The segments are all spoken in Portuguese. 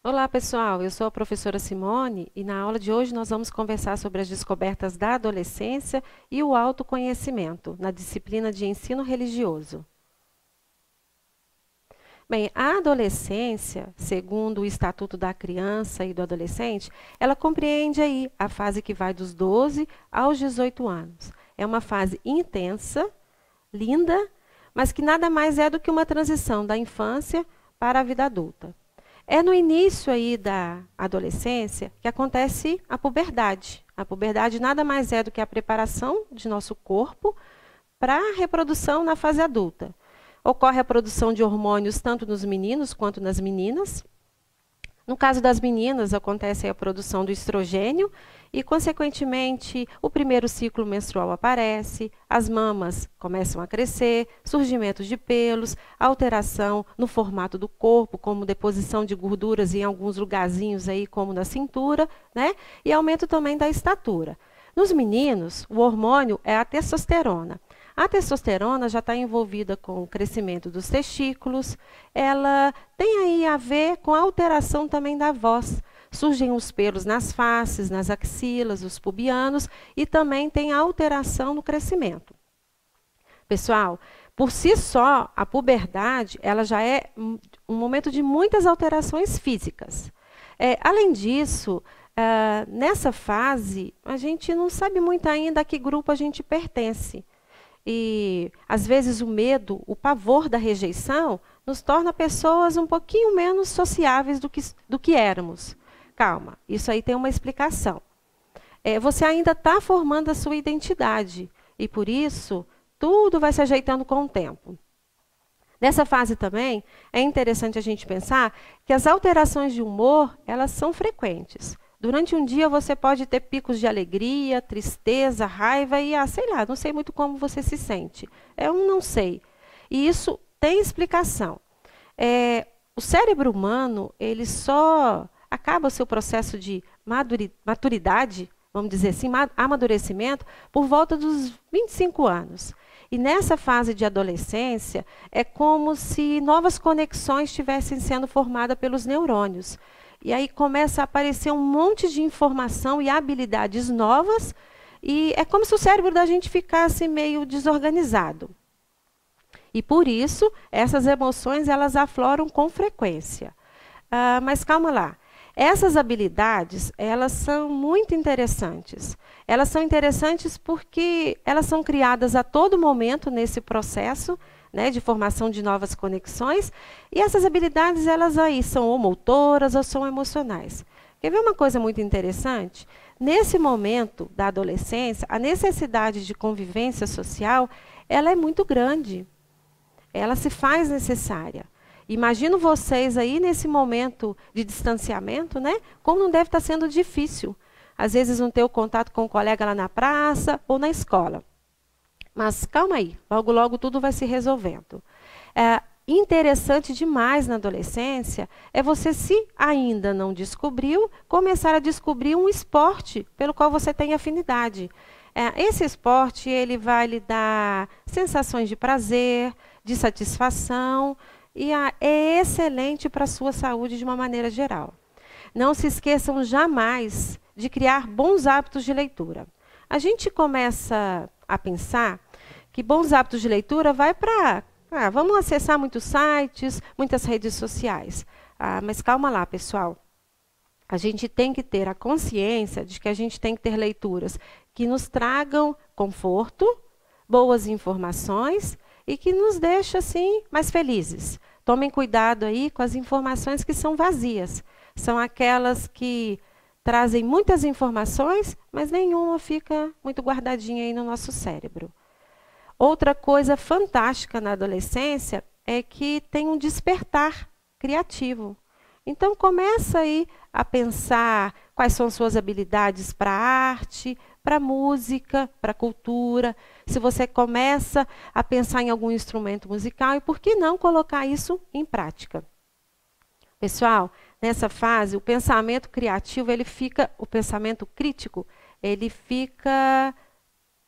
Olá, pessoal. Eu sou a professora Simone e na aula de hoje nós vamos conversar sobre as descobertas da adolescência e o autoconhecimento na disciplina de ensino religioso. Bem, a adolescência, segundo o Estatuto da Criança e do Adolescente, ela compreende aí a fase que vai dos 12 aos 18 anos. É uma fase intensa, linda, mas que nada mais é do que uma transição da infância para a vida adulta. É no início aí da adolescência que acontece a puberdade. A puberdade nada mais é do que a preparação de nosso corpo para a reprodução na fase adulta. Ocorre a produção de hormônios tanto nos meninos quanto nas meninas. No caso das meninas, acontece a produção do estrogênio e, consequentemente, o primeiro ciclo menstrual aparece, as mamas começam a crescer, surgimento de pelos, alteração no formato do corpo, como deposição de gorduras em alguns lugarzinhos aí, como na cintura, né? E aumento também da estatura. Nos meninos, o hormônio é a testosterona. A testosterona já está envolvida com o crescimento dos testículos, ela tem aí a ver com a alteração também da voz. Surgem os pelos nas faces, nas axilas, os pubianos e também tem a alteração no crescimento. Pessoal, por si só, a puberdade ela já é um momento de muitas alterações físicas. Além disso, nessa fase, a gente não sabe muito ainda a que grupo a gente pertence. E, às vezes, o medo, o pavor da rejeição, nos torna pessoas um pouquinho menos sociáveis do que éramos. Calma, isso aí tem uma explicação. Você ainda está formando a sua identidade, e, por isso, tudo vai se ajeitando com o tempo. Nessa fase também, é interessante a gente pensar que as alterações de humor, elas são frequentes. Durante um dia você pode ter picos de alegria, tristeza, raiva e, sei lá, não sei muito como você se sente. É um não sei. E isso tem explicação. O cérebro humano, ele só acaba o seu processo de maturidade, vamos dizer assim, amadurecimento, por volta dos 25 anos. E nessa fase de adolescência, é como se novas conexões estivessem sendo formadas pelos neurônios. E aí começa a aparecer um monte de informação e habilidades novas, e é como se o cérebro da gente ficasse meio desorganizado. E por isso, essas emoções elas afloram com frequência. Mas calma lá. Essas habilidades, elas são muito interessantes. Elas são interessantes porque elas são criadas a todo momento nesse processo, né, de formação de novas conexões, e essas habilidades, elas aí são ou motoras ou são emocionais. Quer ver uma coisa muito interessante? Nesse momento da adolescência, a necessidade de convivência social, ela é muito grande. Ela se faz necessária. Imagino vocês aí nesse momento de distanciamento, né? Como não deve estar sendo difícil. Às vezes não ter o contato com o colega lá na praça ou na escola. Mas calma aí, logo logo tudo vai se resolvendo. Interessante demais na adolescência é você, se ainda não descobriu, começar a descobrir um esporte pelo qual você tem afinidade. Esse esporte ele vai lhe dar sensações de prazer, de satisfação, e é excelente para a sua saúde de uma maneira geral. Não se esqueçam jamais de criar bons hábitos de leitura. A gente começa a pensar que bons hábitos de leitura vai para... vamos acessar muitos sites, muitas redes sociais. Mas calma lá, pessoal. A gente tem que ter a consciência de que a gente tem que ter leituras que nos tragam conforto, boas informações e que nos deixem, assim, mais felizes. Tomem cuidado aí com as informações que são vazias. São aquelas que trazem muitas informações, mas nenhuma fica muito guardadinha aí no nosso cérebro. Outra coisa fantástica na adolescência é que tem um despertar criativo. Então, começa aí a pensar quais são suas habilidades para arte, para música, para cultura. Se você começa a pensar em algum instrumento musical, e por que não colocar isso em prática? Pessoal, nessa fase, o pensamento criativo, o pensamento crítico, ele fica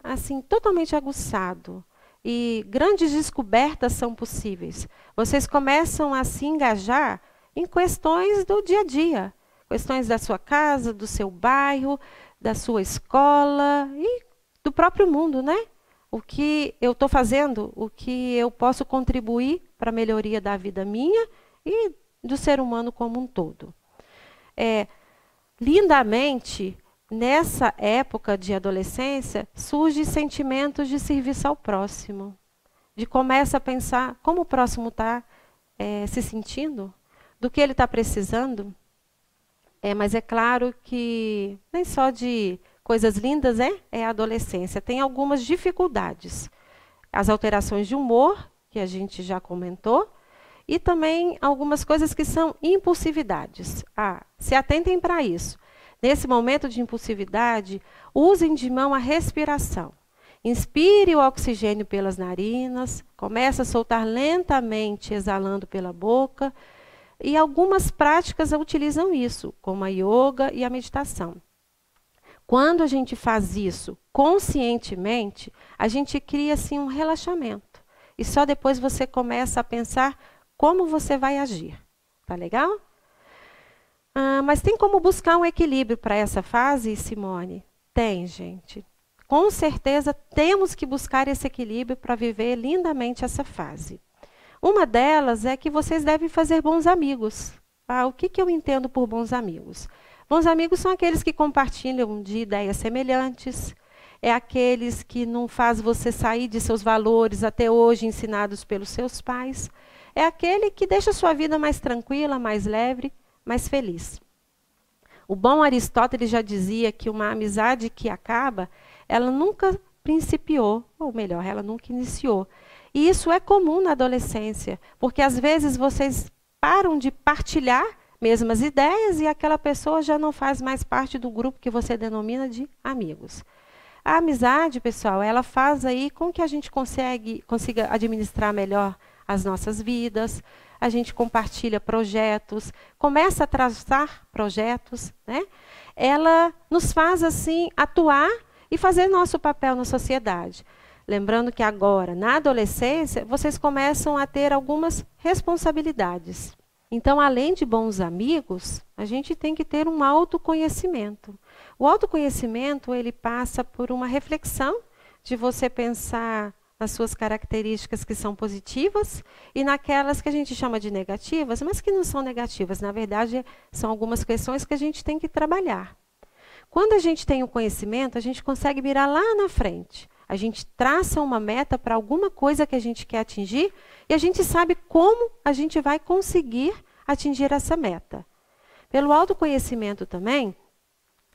assim totalmente aguçado. E grandes descobertas são possíveis. Vocês começam a se engajar em questões do dia a dia, questões da sua casa, do seu bairro, da sua escola e do próprio mundo, né? O que eu estou fazendo, o que eu posso contribuir para a melhoria da vida minha e do ser humano como um todo. Lindamente, nessa época de adolescência, surgem sentimentos de serviço ao próximo. De começa a pensar como o próximo está se sentindo, do que ele está precisando. Mas é claro que nem só de coisas lindas é a adolescência. Tem algumas dificuldades. As alterações de humor, que a gente já comentou, e também algumas coisas que são impulsividades. Se atentem para isso. Nesse momento de impulsividade, usem de mão a respiração. Inspire o oxigênio pelas narinas, comece a soltar lentamente, exalando pela boca. E algumas práticas utilizam isso, como a yoga e a meditação. Quando a gente faz isso conscientemente, a gente cria assim um relaxamento. E só depois você começa a pensar como você vai agir. Tá legal? Mas tem como buscar um equilíbrio para essa fase, Simone? Tem, gente. Com certeza temos que buscar esse equilíbrio para viver lindamente essa fase. Uma delas é que vocês devem fazer bons amigos. O que eu entendo por bons amigos? Bons amigos são aqueles que compartilham de ideias semelhantes, é aqueles que não faz você sair de seus valores até hoje ensinados pelos seus pais, é aquele que deixa a sua vida mais tranquila, mais leve, mais feliz. O bom Aristóteles já dizia que uma amizade que acaba, ela nunca principiou, ou melhor, ela nunca iniciou. E isso é comum na adolescência, porque às vezes vocês param de partilhar mesmas ideias e aquela pessoa já não faz mais parte do grupo que você denomina de amigos. A amizade, pessoal, ela faz aí com que a gente consiga administrar melhor as nossas vidas, a gente compartilha projetos, começa a traçar projetos, né? Ela nos faz assim atuar e fazer nosso papel na sociedade. Lembrando que agora, na adolescência, vocês começam a ter algumas responsabilidades. Então, além de bons amigos, a gente tem que ter um autoconhecimento. O autoconhecimento, ele passa por uma reflexão de você pensar nas suas características que são positivas e naquelas que a gente chama de negativas, mas que não são negativas. Na verdade, são algumas questões que a gente tem que trabalhar. Quando a gente tem o conhecimento, a gente consegue mirar lá na frente. A gente traça uma meta para alguma coisa que a gente quer atingir e a gente sabe como a gente vai conseguir atingir essa meta. Pelo autoconhecimento também,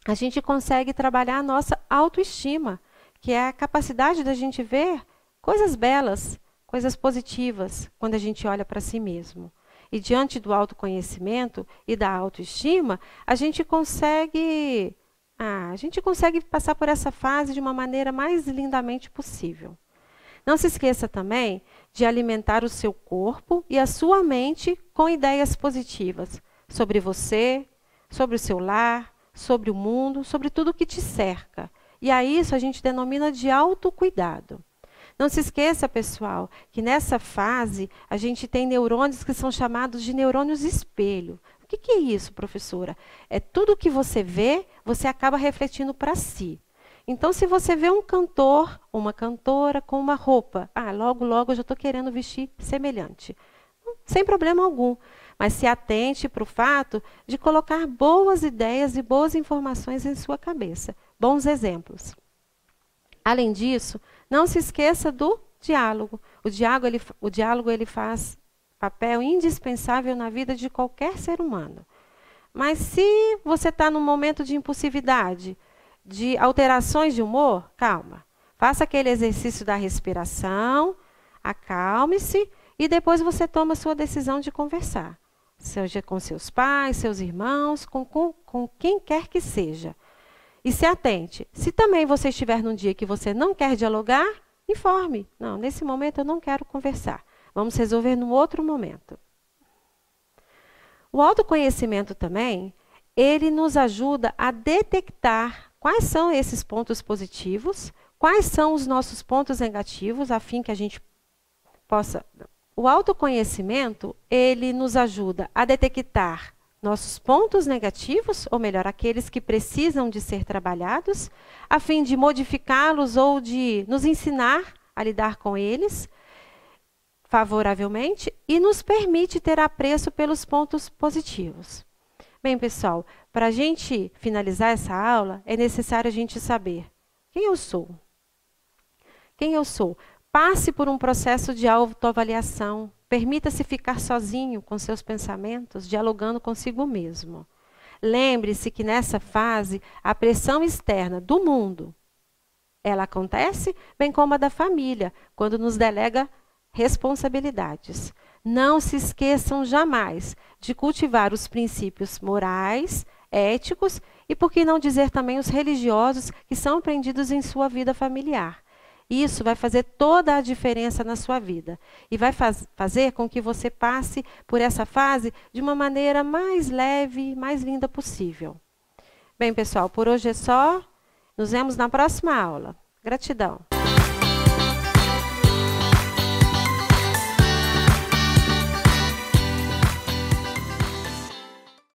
a gente consegue trabalhar a nossa autoestima, que é a capacidade da gente ver coisas belas, coisas positivas, quando a gente olha para si mesmo. E diante do autoconhecimento e da autoestima, a gente consegue passar por essa fase de uma maneira mais lindamente possível. Não se esqueça também de alimentar o seu corpo e a sua mente com ideias positivas sobre você, sobre o seu lar, sobre o mundo, sobre tudo que te cerca. E a isso a gente denomina de autocuidado. Não se esqueça, pessoal, que nessa fase a gente tem neurônios que são chamados de neurônios espelho. O que é isso, professora? É tudo que você vê, você acaba refletindo para si. Então, se você vê um cantor, uma cantora com uma roupa, logo, logo eu já estou querendo vestir semelhante. Sem problema algum. Mas se atente para o fato de colocar boas ideias e boas informações em sua cabeça. Bons exemplos. Além disso, não se esqueça do diálogo. O diálogo ele faz papel indispensável na vida de qualquer ser humano. Mas se você está num momento de impulsividade, de alterações de humor, calma. Faça aquele exercício da respiração, acalme-se e depois você toma a sua decisão de conversar. Seja com seus pais, seus irmãos, com quem quer que seja. E se atente. Se também você estiver num dia que você não quer dialogar, informe. Não, nesse momento eu não quero conversar. Vamos resolver num outro momento. O autoconhecimento também, ele nos ajuda a detectar quais são esses pontos positivos, quais são os nossos pontos negativos, a fim que a gente possa O autoconhecimento, ele nos ajuda a detectar nossos pontos negativos, ou melhor, aqueles que precisam de ser trabalhados, a fim de modificá-los ou de nos ensinar a lidar com eles favoravelmente e nos permite ter apreço pelos pontos positivos. Bem, pessoal, para a gente finalizar essa aula, é necessário a gente saber quem eu sou. Quem eu sou? Passe por um processo de autoavaliação. Permita-se ficar sozinho com seus pensamentos, dialogando consigo mesmo. Lembre-se que nessa fase, a pressão externa do mundo, ela acontece, bem como a da família, quando nos delega responsabilidades. Não se esqueçam jamais de cultivar os princípios morais, éticos e, por que não dizer também, os religiosos que são aprendidos em sua vida familiar. Isso vai fazer toda a diferença na sua vida e vai fazer com que você passe por essa fase de uma maneira mais leve, mais linda possível. Bem, pessoal, por hoje é só. Nos vemos na próxima aula. Gratidão.